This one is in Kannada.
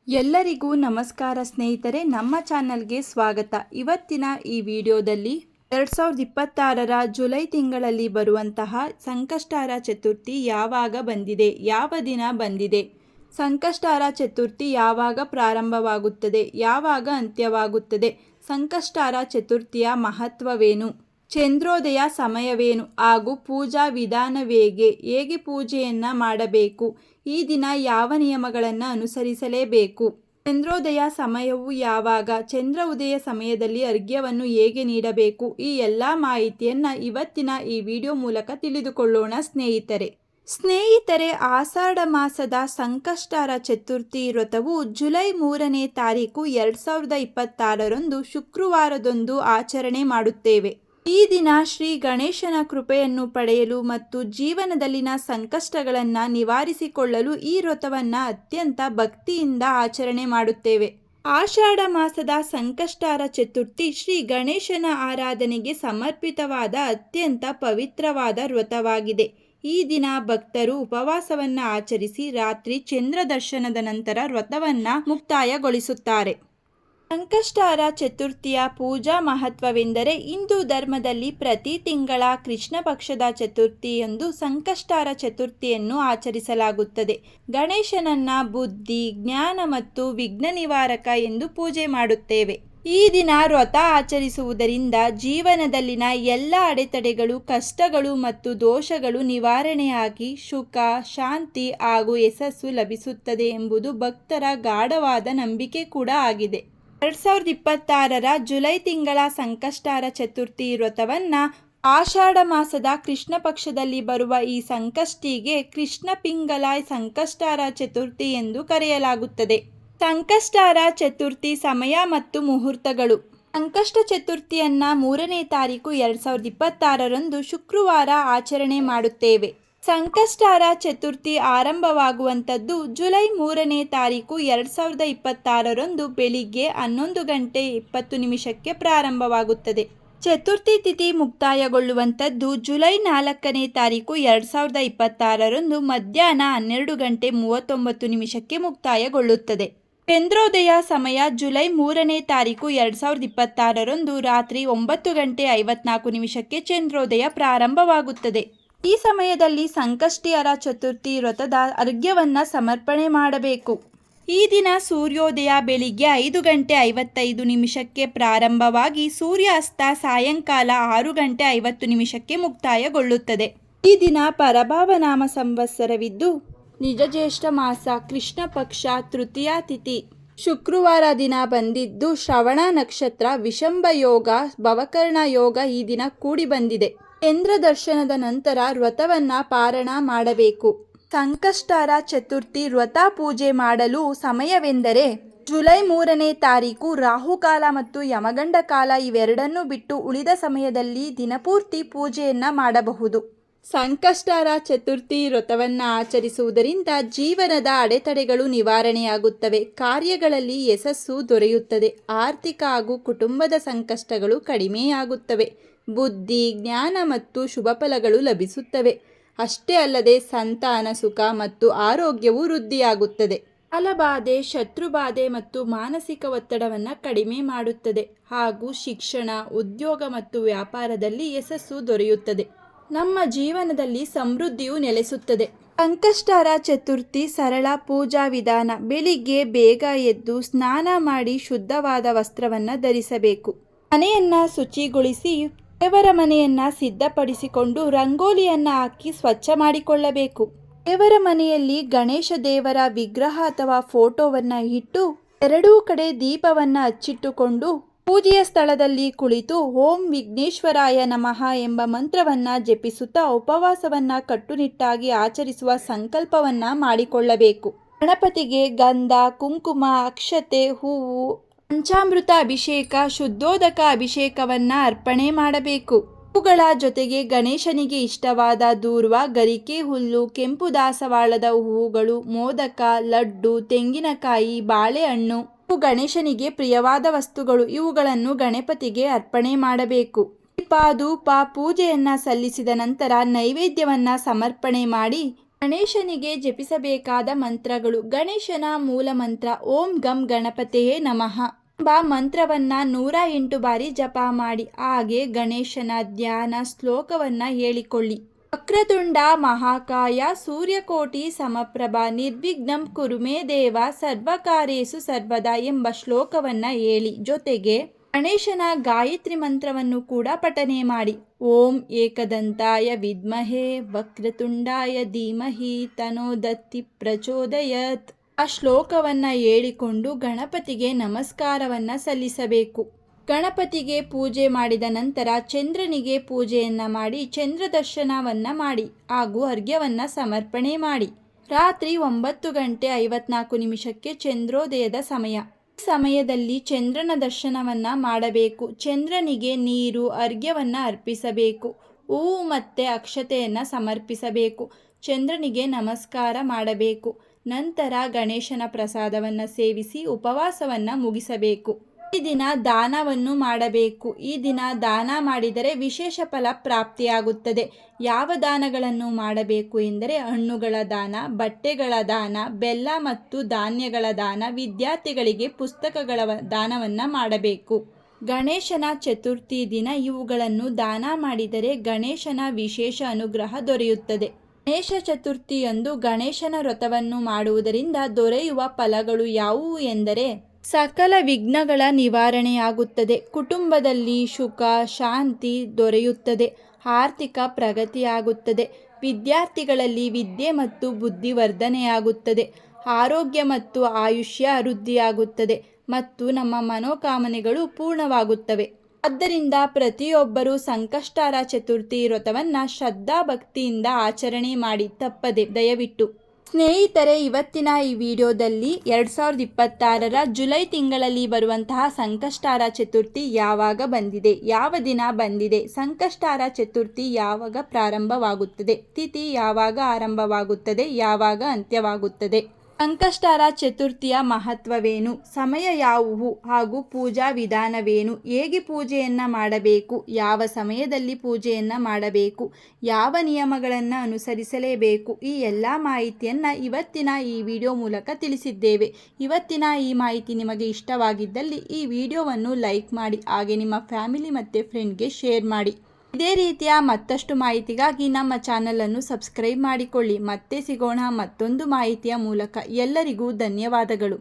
ಎಲ್ಲರಿಗೂ ನಮಸ್ಕಾರ ಸ್ನೇಹಿತರೆ, ನಮ್ಮ ಚಾನಲ್ಗೆ ಸ್ವಾಗತ. ಇವತ್ತಿನ ಈ ವಿಡಿಯೋದಲ್ಲಿ 2026ರ ಜುಲೈ ತಿಂಗಳಲ್ಲಿ ಬರುವಂತಹ ಸಂಕಷ್ಟಾರ ಚತುರ್ಥಿ ಯಾವಾಗ ಬಂದಿದೆ, ಯಾವ ದಿನ ಬಂದಿದೆ, ಸಂಕಷ್ಟಾರ ಚತುರ್ಥಿ ಯಾವಾಗ ಪ್ರಾರಂಭವಾಗುತ್ತದೆ, ಯಾವಾಗ ಅಂತ್ಯವಾಗುತ್ತದೆ, ಸಂಕಷ್ಟಾರ ಚತುರ್ಥಿಯ ಮಹತ್ವವೇನು, ಚಂದ್ರೋದಯ ಸಮಯವೇನು ಹಾಗೂ ಪೂಜಾ ವಿಧಾನವೇಗೆ ಪೂಜೆಯನ್ನು ಮಾಡಬೇಕು, ಈ ದಿನ ಯಾವ ನಿಯಮಗಳನ್ನು ಅನುಸರಿಸಲೇಬೇಕು, ಚಂದ್ರೋದಯ ಸಮಯವು ಯಾವಾಗ, ಚಂದ್ರ ಉದಯ ಸಮಯದಲ್ಲಿ ಅರ್ಘ್ಯವನ್ನು ಹೇಗೆ ನೀಡಬೇಕು, ಈ ಎಲ್ಲ ಮಾಹಿತಿಯನ್ನು ಇವತ್ತಿನ ಈ ವಿಡಿಯೋ ಮೂಲಕ ತಿಳಿದುಕೊಳ್ಳೋಣ ಸ್ನೇಹಿತರೆ. ಆಷಾಢ ಮಾಸದ ಸಂಕಷ್ಟಾರ ಚತುರ್ಥಿ ವ್ರತವು ಜುಲೈ 3ನೇ ತಾರೀಕು 2026ರಂದು ಶುಕ್ರವಾರದಂದು ಆಚರಣೆ ಮಾಡುತ್ತೇವೆ. ಈ ದಿನ ಶ್ರೀ ಗಣೇಶನ ಕೃಪೆಯನ್ನು ಪಡೆಯಲು ಮತ್ತು ಜೀವನದಲ್ಲಿನ ಸಂಕಷ್ಟಗಳನ್ನು ನಿವಾರಿಸಿಕೊಳ್ಳಲು ಈ ವ್ರತವನ್ನು ಅತ್ಯಂತ ಭಕ್ತಿಯಿಂದ ಆಚರಣೆ ಮಾಡುತ್ತೇವೆ. ಆಷಾಢ ಮಾಸದ ಸಂಕಷ್ಟಾರ ಚತುರ್ಥಿ ಶ್ರೀ ಗಣೇಶನ ಆರಾಧನೆಗೆ ಸಮರ್ಪಿತವಾದ ಅತ್ಯಂತ ಪವಿತ್ರವಾದ ವ್ರತವಾಗಿದೆ. ಈ ದಿನ ಭಕ್ತರು ಉಪವಾಸವನ್ನು ಆಚರಿಸಿ ರಾತ್ರಿ ಚಂದ್ರ ದರ್ಶನದ ನಂತರ ವ್ರತವನ್ನು ಮುಕ್ತಾಯಗೊಳಿಸುತ್ತಾರೆ. ಸಂಕಷ್ಟಾರ ಚತುರ್ಥಿಯ ಪೂಜಾ ಮಹತ್ವವೆಂದರೆ, ಹಿಂದೂ ಧರ್ಮದಲ್ಲಿ ಪ್ರತಿ ತಿಂಗಳ ಕೃಷ್ಣ ಪಕ್ಷದ ಚತುರ್ಥಿಯಂದು ಸಂಕಷ್ಟಾರ ಚತುರ್ಥಿಯನ್ನು ಆಚರಿಸಲಾಗುತ್ತದೆ. ಗಣೇಶನನ್ನ ಬುದ್ಧಿ, ಜ್ಞಾನ ಮತ್ತು ವಿಘ್ನ ನಿವಾರಕ ಎಂದು ಪೂಜೆ ಮಾಡುತ್ತೇವೆ. ಈ ದಿನ ವ್ರತ ಆಚರಿಸುವುದರಿಂದ ಜೀವನದಲ್ಲಿನ ಎಲ್ಲ ಅಡೆತಡೆಗಳು, ಕಷ್ಟಗಳು ಮತ್ತು ದೋಷಗಳು ನಿವಾರಣೆಯಾಗಿ ಸುಖ, ಶಾಂತಿ ಹಾಗೂ ಯಶಸ್ಸು ಲಭಿಸುತ್ತದೆ ಎಂಬುದು ಭಕ್ತರ ಗಾಢವಾದ ನಂಬಿಕೆ ಕೂಡ ಆಗಿದೆ. 2026ರ ಜುಲೈ ತಿಂಗಳ ಸಂಕಷ್ಟಾರ ಚತುರ್ಥಿ ವ್ರತವನ್ನು ಆಷಾಢ ಮಾಸದ ಕೃಷ್ಣ ಪಕ್ಷದಲ್ಲಿ ಬರುವ ಈ ಸಂಕಷ್ಟಿಗೆ ಕೃಷ್ಣ ಪಿಂಗಲ ಸಂಕಷ್ಟಾರ ಚತುರ್ಥಿ ಎಂದು ಕರೆಯಲಾಗುತ್ತದೆ. ಸಂಕಷ್ಟಾರ ಚತುರ್ಥಿ ಸಮಯ ಮತ್ತು ಮುಹೂರ್ತಗಳು. ಸಂಕಷ್ಟ ಚತುರ್ಥಿಯನ್ನ 3ನೇ ತಾರೀಕು 2026ರಂದು ಶುಕ್ರವಾರ ಆಚರಣೆ ಮಾಡುತ್ತೇವೆ. ಸಂಕಷ್ಟಾರ ಚತುರ್ಥಿ ಆರಂಭವಾಗುವಂಥದ್ದು ಜುಲೈ 3ನೇ ತಾರೀಕು 2026ರಂದು ಬೆಳಿಗ್ಗೆ 11:20 ಪ್ರಾರಂಭವಾಗುತ್ತದೆ. ಚತುರ್ಥಿ ತಿಥಿ ಮುಕ್ತಾಯಗೊಳ್ಳುವಂಥದ್ದು ಜುಲೈ 4ನೇ ತಾರೀಕು 2026ರಂದು ಮಧ್ಯಾಹ್ನ 12:39 ಮುಕ್ತಾಯಗೊಳ್ಳುತ್ತದೆ. ಚಂದ್ರೋದಯ ಸಮಯ ಜುಲೈ 3ನೇ ತಾರೀಕು 2026ರಂದು ರಾತ್ರಿ 9:54 ಚಂದ್ರೋದಯ ಪ್ರಾರಂಭವಾಗುತ್ತದೆ. ಈ ಸಮಯದಲ್ಲಿ ಸಂಕಷ್ಟಿಯರ ಚತುರ್ಥಿ ವ್ರತದ ಅರ್ಘ್ಯವನ್ನು ಸಮರ್ಪಣೆ ಮಾಡಬೇಕು. ಈ ದಿನ ಸೂರ್ಯೋದಯ ಬೆಳಿಗ್ಗೆ 5:55 ಪ್ರಾರಂಭವಾಗಿ ಸೂರ್ಯಾಸ್ತ ಸಾಯಂಕಾಲ 6:50 ಮುಕ್ತಾಯಗೊಳ್ಳುತ್ತದೆ. ಈ ದಿನ ಪರಭಾವನಾಮ ಸಂವತ್ಸರವಿದ್ದು ನಿಜ ಜ್ಯೇಷ್ಠ ಮಾಸ, ಕೃಷ್ಣ ಪಕ್ಷ, ತೃತೀಯ ತಿಥಿ ಶುಕ್ರವಾರ ದಿನ ಬಂದಿದ್ದು ಶ್ರವಣ ನಕ್ಷತ್ರ, ವಿಷಂಬ ಯೋಗ, ಭವಕರ್ಣ ಯೋಗ ಈ ದಿನ ಕೂಡಿ ಬಂದಿದೆ. ಚಂದ್ರ ದರ್ಶನದ ನಂತರ ವ್ರತವನ್ನು ಪಾರಣ ಮಾಡಬೇಕು. ಸಂಕಷ್ಟಾರ ಚತುರ್ಥಿ ವ್ರತ ಪೂಜೆ ಮಾಡಲು ಸಮಯವೆಂದರೆ ಜುಲೈ 3ನೇ ತಾರೀಕು ರಾಹುಕಾಲ ಮತ್ತು ಯಮಗಂಡ ಕಾಲ ಇವೆರಡನ್ನೂ ಬಿಟ್ಟು ಉಳಿದ ಸಮಯದಲ್ಲಿ ದಿನಪೂರ್ತಿ ಪೂಜೆಯನ್ನು ಮಾಡಬಹುದು. ಸಂಕಷ್ಟಾರ ಚತುರ್ಥಿ ವ್ರತವನ್ನು ಆಚರಿಸುವುದರಿಂದ ಜೀವನದ ಅಡೆತಡೆಗಳು ನಿವಾರಣೆಯಾಗುತ್ತವೆ, ಕಾರ್ಯಗಳಲ್ಲಿ ಯಶಸ್ಸು ದೊರೆಯುತ್ತದೆ, ಆರ್ಥಿಕ ಹಾಗೂ ಕುಟುಂಬದ ಸಂಕಷ್ಟಗಳು ಕಡಿಮೆಯಾಗುತ್ತವೆ, ಬುದ್ಧಿ, ಜ್ಞಾನ ಮತ್ತು ಶುಭ ಫಲಗಳು ಲಭಿಸುತ್ತವೆ. ಅಷ್ಟೇ ಅಲ್ಲದೆ ಸಂತಾನ ಸುಖ ಮತ್ತು ಆರೋಗ್ಯವು ವೃದ್ಧಿಯಾಗುತ್ತದೆ. ಸಾಲಬಾಧೆ, ಶತ್ರುಬಾಧೆ ಮತ್ತು ಮಾನಸಿಕ ಒತ್ತಡವನ್ನು ಕಡಿಮೆ ಮಾಡುತ್ತದೆ ಹಾಗೂ ಶಿಕ್ಷಣ, ಉದ್ಯೋಗ ಮತ್ತು ವ್ಯಾಪಾರದಲ್ಲಿ ಯಶಸ್ಸು ದೊರೆಯುತ್ತದೆ. ನಮ್ಮ ಜೀವನದಲ್ಲಿ ಸಮೃದ್ಧಿಯು ನೆಲೆಸುತ್ತದೆ. ಸಂಕಷ್ಟಾರ ಚತುರ್ಥಿ ಸರಳ ಪೂಜಾ ವಿಧಾನ. ಬೆಳಿಗ್ಗೆ ಬೇಗ ಎದ್ದು ಸ್ನಾನ ಮಾಡಿ ಶುದ್ಧವಾದ ವಸ್ತ್ರವನ್ನು ಧರಿಸಬೇಕು. ಮನೆಯನ್ನು ಶುಚಿಗೊಳಿಸಿ ದೇವರ ಮನೆಯನ್ನು ಸಿದ್ಧಪಡಿಸಿಕೊಂಡು ರಂಗೋಲಿಯನ್ನು ಹಾಕಿ ಸ್ವಚ್ಛ ಮಾಡಿಕೊಳ್ಳಬೇಕು. ದೇವರ ಮನೆಯಲ್ಲಿ ಗಣೇಶ ದೇವರ ವಿಗ್ರಹ ಅಥವಾ ಫೋಟೋವನ್ನು ಇಟ್ಟು ಎರಡೂ ಕಡೆ ದೀಪವನ್ನು ಹಚ್ಚಿಟ್ಟುಕೊಂಡು ಪೂಜೆಯ ಸ್ಥಳದಲ್ಲಿ ಕುಳಿತು ಓಂ ವಿಘ್ನೇಶ್ವರಾಯ ನಮಃ ಎಂಬ ಮಂತ್ರವನ್ನು ಜಪಿಸುತ್ತಾ ಉಪವಾಸವನ್ನು ಕಟ್ಟುನಿಟ್ಟಾಗಿ ಆಚರಿಸುವ ಸಂಕಲ್ಪವನ್ನು ಮಾಡಿಕೊಳ್ಳಬೇಕು. ಗಣಪತಿಗೆ ಗಂಧ, ಕುಂಕುಮ, ಅಕ್ಷತೆ, ಹೂವು, ಪಂಚಾಮೃತ ಅಭಿಷೇಕ, ಶುದ್ಧೋದಕ ಅಭಿಷೇಕವನ್ನು ಅರ್ಪಣೆ ಮಾಡಬೇಕು. ಹೂಗಳ ಜೊತೆಗೆ ಗಣೇಶನಿಗೆ ಇಷ್ಟವಾದ ದೂರ್ವ, ಗರಿಕೆ ಹುಲ್ಲು, ಕೆಂಪು ದಾಸವಾಳದ ಹೂವುಗಳು, ಮೋದಕ, ಲಡ್ಡು, ತೆಂಗಿನಕಾಯಿ, ಬಾಳೆಹಣ್ಣು ಇವು ಗಣೇಶನಿಗೆ ಪ್ರಿಯವಾದ ವಸ್ತುಗಳು. ಇವುಗಳನ್ನು ಗಣಪತಿಗೆ ಅರ್ಪಣೆ ಮಾಡಬೇಕು. ದೀಪ, ಧೂಪ, ಪೂಜೆಯನ್ನು ಸಲ್ಲಿಸಿದ ನಂತರ ನೈವೇದ್ಯವನ್ನು ಸಮರ್ಪಣೆ ಮಾಡಿ ಗಣೇಶನಿಗೆ ಜಪಿಸಬೇಕಾದ ಮಂತ್ರಗಳು. ಗಣೇಶನ ಮೂಲ ಮಂತ್ರ ಓಂ ಗಂ ಗಣಪತಿಯೇ ನಮಃ ಎಂಬ ಮಂತ್ರವನ್ನ 108 ಬಾರಿ ಜಪ ಮಾಡಿ. ಹಾಗೆ ಗಣೇಶನ ಧ್ಯಾನ ಶ್ಲೋಕವನ್ನ ಹೇಳಿಕೊಳ್ಳಿ. ವಕ್ರತುಂಡ ಮಹಾಕಾಯ ಸೂರ್ಯಕೋಟಿ ಸಮಪ್ರಭಾ ನಿರ್ವಿಘ್ನಂ ಕುರು ಮೇ ದೇವ ಸರ್ವಕಾರ್ಯೇಷು ಸರ್ವದಾ ಎಂಬ ಶ್ಲೋಕವನ್ನ ಹೇಳಿ. ಜೊತೆಗೆ ಗಣೇಶನ ಗಾಯತ್ರಿ ಮಂತ್ರವನ್ನು ಕೂಡ ಪಠನೆ ಮಾಡಿ. ಓಂ ಏಕದಂತಾಯ ವಿದ್ಮಹೇ ವಕ್ರತುಂಡಾಯ ಧೀಮಹಿ ತನೋದತ್ತಿ ಪ್ರಚೋದಯತ್ ಆ ಶ್ಲೋಕವನ್ನ ಹೇಳಿಕೊಂಡು ಗಣಪತಿಗೆ ನಮಸ್ಕಾರವನ್ನ ಸಲ್ಲಿಸಬೇಕು. ಗಣಪತಿಗೆ ಪೂಜೆ ಮಾಡಿದ ನಂತರ ಚಂದ್ರನಿಗೆ ಪೂಜೆಯನ್ನ ಮಾಡಿ ಚಂದ್ರ ದರ್ಶನವನ್ನ ಮಾಡಿ ಹಾಗೂ ಅರ್ಘ್ಯವನ್ನ ಸಮರ್ಪಣೆ ಮಾಡಿ. ರಾತ್ರಿ 9:54 ಚಂದ್ರೋದಯದ ಸಮಯ. ಈ ಸಮಯದಲ್ಲಿ ಚಂದ್ರನ ದರ್ಶನವನ್ನ ಮಾಡಬೇಕು. ಚಂದ್ರನಿಗೆ ನೀರು ಅರ್ಘ್ಯವನ್ನ ಅರ್ಪಿಸಬೇಕು. ಹೂವು ಮತ್ತು ಅಕ್ಷತೆಯನ್ನು ಸಮರ್ಪಿಸಬೇಕು. ಚಂದ್ರನಿಗೆ ನಮಸ್ಕಾರ ಮಾಡಬೇಕು. ನಂತರ ಗಣೇಶನ ಪ್ರಸಾದವನ್ನು ಸೇವಿಸಿ ಉಪವಾಸವನ್ನು ಮುಗಿಸಬೇಕು. ಈ ದಿನ ದಾನವನ್ನು ಮಾಡಬೇಕು. ಈ ದಿನ ದಾನ ಮಾಡಿದರೆ ವಿಶೇಷ ಫಲ ಪ್ರಾಪ್ತಿಯಾಗುತ್ತದೆ. ಯಾವ ದಾನಗಳನ್ನು ಮಾಡಬೇಕು ಎಂದರೆ ಹಣ್ಣುಗಳ ದಾನ, ಬಟ್ಟೆಗಳ ದಾನ, ಬೆಲ್ಲ ಮತ್ತು ಧಾನ್ಯಗಳ ದಾನ, ವಿದ್ಯಾರ್ಥಿಗಳಿಗೆ ಪುಸ್ತಕಗಳ ದಾನವನ್ನು ಮಾಡಬೇಕು. ಗಣೇಶನ ಚತುರ್ಥಿ ದಿನ ಇವುಗಳನ್ನು ದಾನ ಮಾಡಿದರೆ ಗಣೇಶನ ವಿಶೇಷ ಅನುಗ್ರಹ ದೊರೆಯುತ್ತದೆ. ಗಣೇಶ ಚತುರ್ಥಿಯಂದು ಗಣೇಶನ ವ್ರತವನ್ನು ಮಾಡುವುದರಿಂದ ದೊರೆಯುವ ಫಲಗಳು ಯಾವುವು ಎಂದರೆ ಸಕಲ ವಿಘ್ನಗಳ ನಿವಾರಣೆಯಾಗುತ್ತದೆ, ಕುಟುಂಬದಲ್ಲಿ ಸುಖ ಶಾಂತಿ ದೊರೆಯುತ್ತದೆ, ಆರ್ಥಿಕ ಪ್ರಗತಿಯಾಗುತ್ತದೆ, ವಿದ್ಯಾರ್ಥಿಗಳಲ್ಲಿ ವಿದ್ಯೆ ಮತ್ತು ಬುದ್ಧಿವರ್ಧನೆಯಾಗುತ್ತದೆ, ಆರೋಗ್ಯ ಮತ್ತು ಆಯುಷ್ಯ ವೃದ್ಧಿಯಾಗುತ್ತದೆ ಮತ್ತು ನಮ್ಮ ಮನೋಕಾಮನೆಗಳು ಪೂರ್ಣವಾಗುತ್ತವೆ. ಆದ್ದರಿಂದ ಪ್ರತಿಯೊಬ್ಬರೂ ಸಂಕಷ್ಟಹರ ಚತುರ್ಥಿ ವ್ರತವನ್ನು ಶ್ರದ್ಧಾಭಕ್ತಿಯಿಂದ ಆಚರಣೆ ಮಾಡಿ ತಪ್ಪದೆ ದಯವಿಟ್ಟು. ಸ್ನೇಹಿತರೆ, ಇವತ್ತಿನ ಈ ವಿಡಿಯೋದಲ್ಲಿ 2026 ಜುಲೈ ತಿಂಗಳಲ್ಲಿ ಬರುವಂತಹ ಸಂಕಷ್ಟಹರ ಚತುರ್ಥಿ ಯಾವಾಗ ಬಂದಿದೆ, ಯಾವ ದಿನ ಬಂದಿದೆ, ಸಂಕಷ್ಟಹರ ಚತುರ್ಥಿ ಯಾವಾಗ ಪ್ರಾರಂಭವಾಗುತ್ತದೆ, ತಿಥಿ ಯಾವಾಗ ಆರಂಭವಾಗುತ್ತದೆ, ಯಾವಾಗ ಅಂತ್ಯವಾಗುತ್ತದೆ, ಸಂಕಷ್ಟಹರ ಚತುರ್ಥಿಯ ಮಹತ್ವವೇನು, ಸಮಯ ಯಾವುವು ಹಾಗೂ ಪೂಜಾ ವಿಧಾನವೇನು, ಹೇಗೆ ಪೂಜೆಯನ್ನು ಮಾಡಬೇಕು, ಯಾವ ಸಮಯದಲ್ಲಿ ಪೂಜೆಯನ್ನು ಮಾಡಬೇಕು, ಯಾವ ನಿಯಮಗಳನ್ನು ಅನುಸರಿಸಲೇಬೇಕು, ಈ ಎಲ್ಲ ಮಾಹಿತಿಯನ್ನು ಇವತ್ತಿನ ಈ ವಿಡಿಯೋ ಮೂಲಕ ತಿಳಿಸಿದ್ದೇವೆ. ಇವತ್ತಿನ ಈ ಮಾಹಿತಿ ನಿಮಗೆ ಇಷ್ಟವಾಗಿದ್ದಲ್ಲಿ ಈ ವಿಡಿಯೋವನ್ನು ಲೈಕ್ ಮಾಡಿ, ಹಾಗೆ ನಿಮ್ಮ ಫ್ಯಾಮಿಲಿ ಮತ್ತು ಫ್ರೆಂಡ್ಗೆ ಶೇರ್ ಮಾಡಿ. ಇದೇ ರೀತಿಯ ಮತ್ತಷ್ಟು ಮಾಹಿತಿಗಾಗಿ ನಮ್ಮ ಚಾನಲನ್ನು ಸಬ್ಸ್ಕ್ರೈಬ್ ಮಾಡಿಕೊಳ್ಳಿ. ಮತ್ತೆ ಸಿಗೋಣ ಮತ್ತೊಂದು ಮಾಹಿತಿಯ ಮೂಲಕ. ಎಲ್ಲರಿಗೂ ಧನ್ಯವಾದಗಳು.